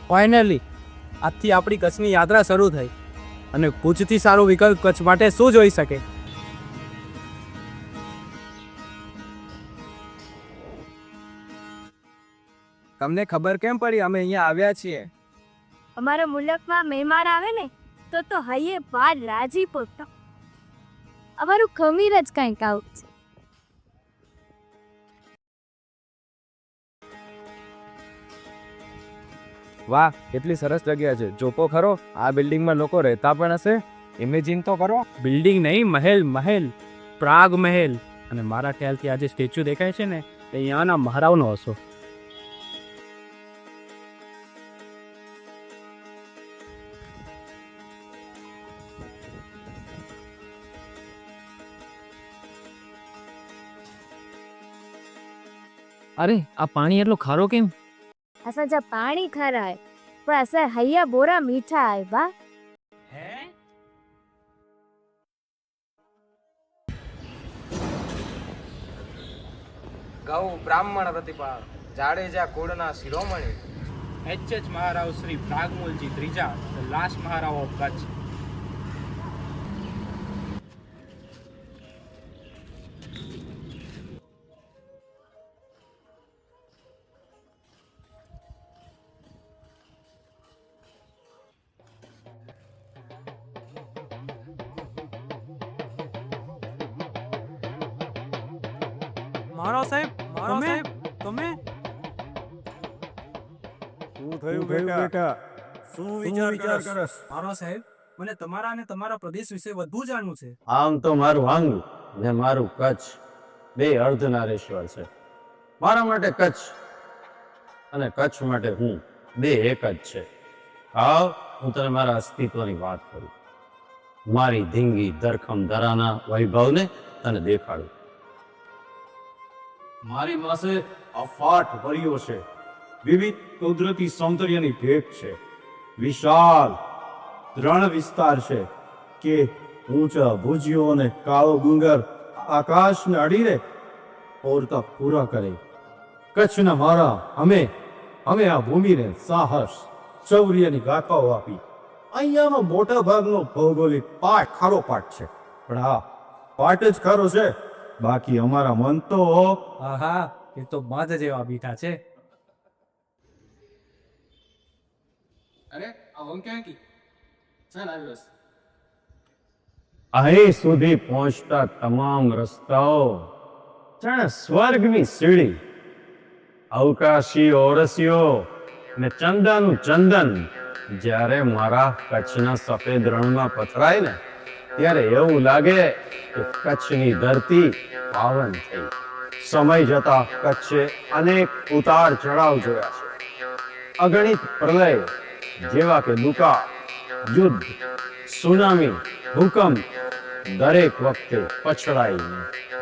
Finally આજથી આપણી કચ્છની યાત્રા શરૂ થઈ અને ભુજથી સારો વિકલ્પ કચ્છ માટે શું જોઈ શકે. તમને ખબર કેમ પડી અમે અહીંયા આવ્યા છીએ? અમારા મુલકમાં મહેમાન આવે ને તો હૈયે બાર રાજી પોતો. અમારું ખમીર જ કંઈક આવું છે. વાહ, કેટલી સરસ જગ્યા છે. જોપો ખરો, આ બિલ્ડિંગમાં લોકો રહેતા પણ હશે. ઇમેજિન તો કરો. બિલ્ડિંગ નહીં, મહેલ. મહેલ, પ્રાગ મહેલ. અને મારા ખ્યાલથી આ જે સ્ટેચ્યુ દેખાય છે ને એ અહીંયાના મહારાવનો હશો. અરે, આ પાણી એટલો ખારો કેમ? असांजा पाणी खारा आहे पर असां हैया बोरा मीठा आहे बा. ગૌ બ્રાહ્મણ પ્રતિપાળ, જાડેજા કુળના શિરોમણી, એચ મહારાવ શ્રી પ્રાગમૂલજી ત્રીજા, the last Maharao of Kutch. Maharao Saheb, તમે શું થયું બેટા? શું વિચાર કરસ? મહારાવ સાહેબ, મને તમારા અને તમારા પ્રદેશ વિશે વધુ જાણવું છે. આમ તો મારું અંગ ને મારું કચ્છ બે અર્ધનારેશ્વર છે. મારા માટે કચ્છ અને કચ્છ માટે હું બે એક જ છે. આવ હું તને મારા અસ્તિત્વની વાત કરું, મારી ધીંગી ધરખમ ધરાના વૈભવને તને દેખાડું. મારી પાસે અફાટ વરીઓ છે, વિવિધ કુદરતી સૌંદર્યની ભેટ છે, વિશાળ રણ વિસ્તાર છે કે ઊંચા ભુજીઓ અને કાળો ડુંગર આકાશને અડીને ઓરતા પૂરા કરે. કચ્છના મારા અમે આ ભૂમિને સાહસ શૌર્યની ગાથાઓ આપી. અહીંયાનો મોટા ભાગનો ભૌગોલિક પાટ ખારો પાટ છે, પણ હા, પાટ જ ખારો છે. બાકી અમારા મન તો આહા, એ તો બાજ જેવા બીઠા છે. અરે, આ વંક ક્યાં કી? ચાલ આવ્યો. અહીં સુધી પહોંચતા તમામ રસ્તાઓ જાણે સ્વર્ગની સીડી. અવકાશી ઓરસીઓ ને ચંદાનું ચંદન જ્યારે મારા કચ્છના સફેદ રણમાં પથરાય ને ત્યારે એવું લાગે કે કચ્છની ધરતી પાવન થઈ. સમય જતા કચ્છે અનેક ઉતાર ચઢાવ જોયા છે. અગણિત પ્રલય જેવા કે દુકાળ, યુદ્ધ, સુનામી, ભૂકંપ, દરેક વખતે પછડાઈને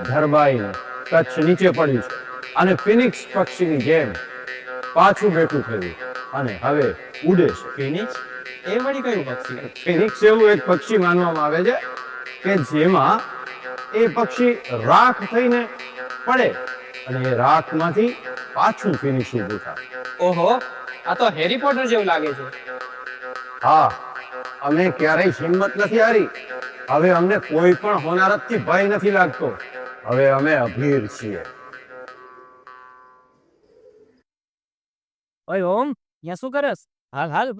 ધરબાઈને કચ્છ નીચે પડ્યું છે અને ફિનિક્સ પક્ષીની જેમ પાછું બેઠું થયું અને હવે ઉડે છે. ફિનિક્સ? એ વળી કયું પક્ષી? ફિનિક્સ એવું એક પક્ષી માનવામાં આવે છે કે જેમાં એ પક્ષી રાખ થઈને પડે અને એ રાખમાંથી પાછું ફિનિક્સ ઊભું થાય. ઓહો, આ તો હેરી પોટર જેવું લાગે છે. હા, અમે ક્યારેય હિંમત નથી હારી. હવે અમને કોઈ પણ હોનારતથી ભય નથી લાગતો. હવે અમે અભીર છીએ. ઓય ઓમ, અહીંયા શું કરસ? હાલ હાલ.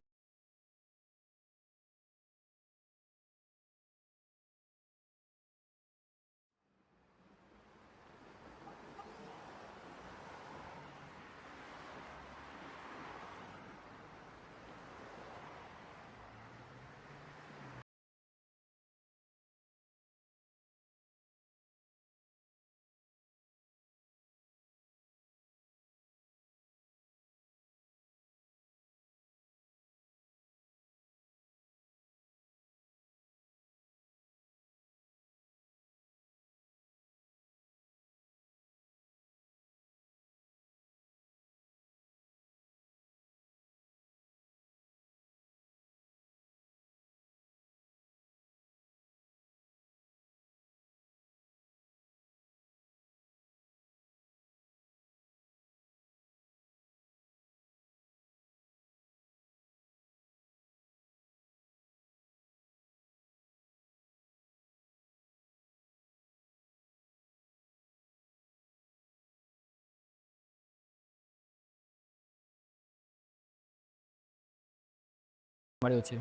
મળ્યો છે.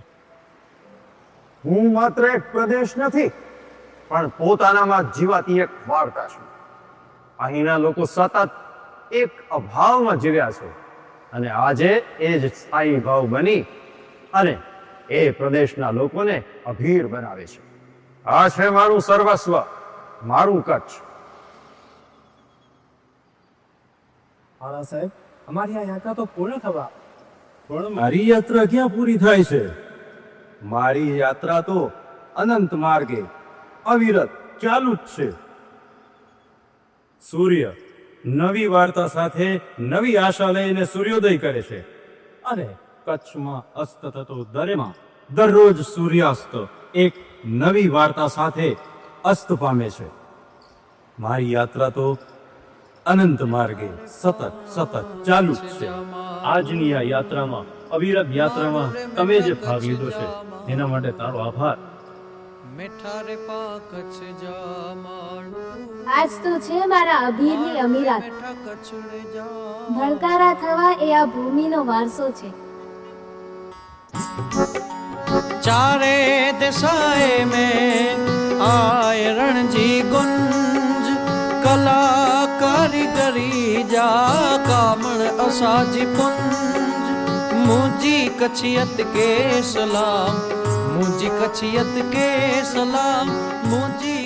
હું માત્ર એક પ્રદેશ નથી, પણ પોતાનામાં જીવાતી એક વાર્તા છું. અહીંના લોકો સતત એક અભાવમાં જીવ્યા છે, અને આજે એ જ સ્થાયી ભાવ બની અને એ પ્રદેશના લોકોને અભીર બનાવે છે. આ છે મારું સર્વસ્વ, મારું કચ્છ. હા સાહેબ, અમારી આ યાત્રા તો પૂર્ણ થવા, પણ મારી યાત્રા ક્યાં પૂરી થાય છે? મારી યાત્રા તો અનંત માર્ગે અવિરત ચાલુ જ છે. સૂર્ય નવી વાર્તા સાથે નવી આશા લઈને સૂર્યોદય કરે છે, અને કચ્છમાં અસ્ત થતો દરેમાં દરરોજ સૂર્યાસ્ત એક નવી વાર્તા સાથે અસ્ત પામે છે. મારી યાત્રા તો અનંત માર્ગે સતત ચાલુ જ છે. આજની આ યાત્રામાં, અવિરત યાત્રામાં તમે જે ભાગ લીધો છે એના માટે તારો આભાર. આજ તો છે મારા અભીરની અમીરાત. ભણકારા થવા એ આ ભૂમિનો વારસો છે. चारे दिशाए में आए रणजी गुंज कला कारीगरी जा कामण असाजी पुंज मुझी कछियत के सलाम मुझी कछियत के सलाम मुझी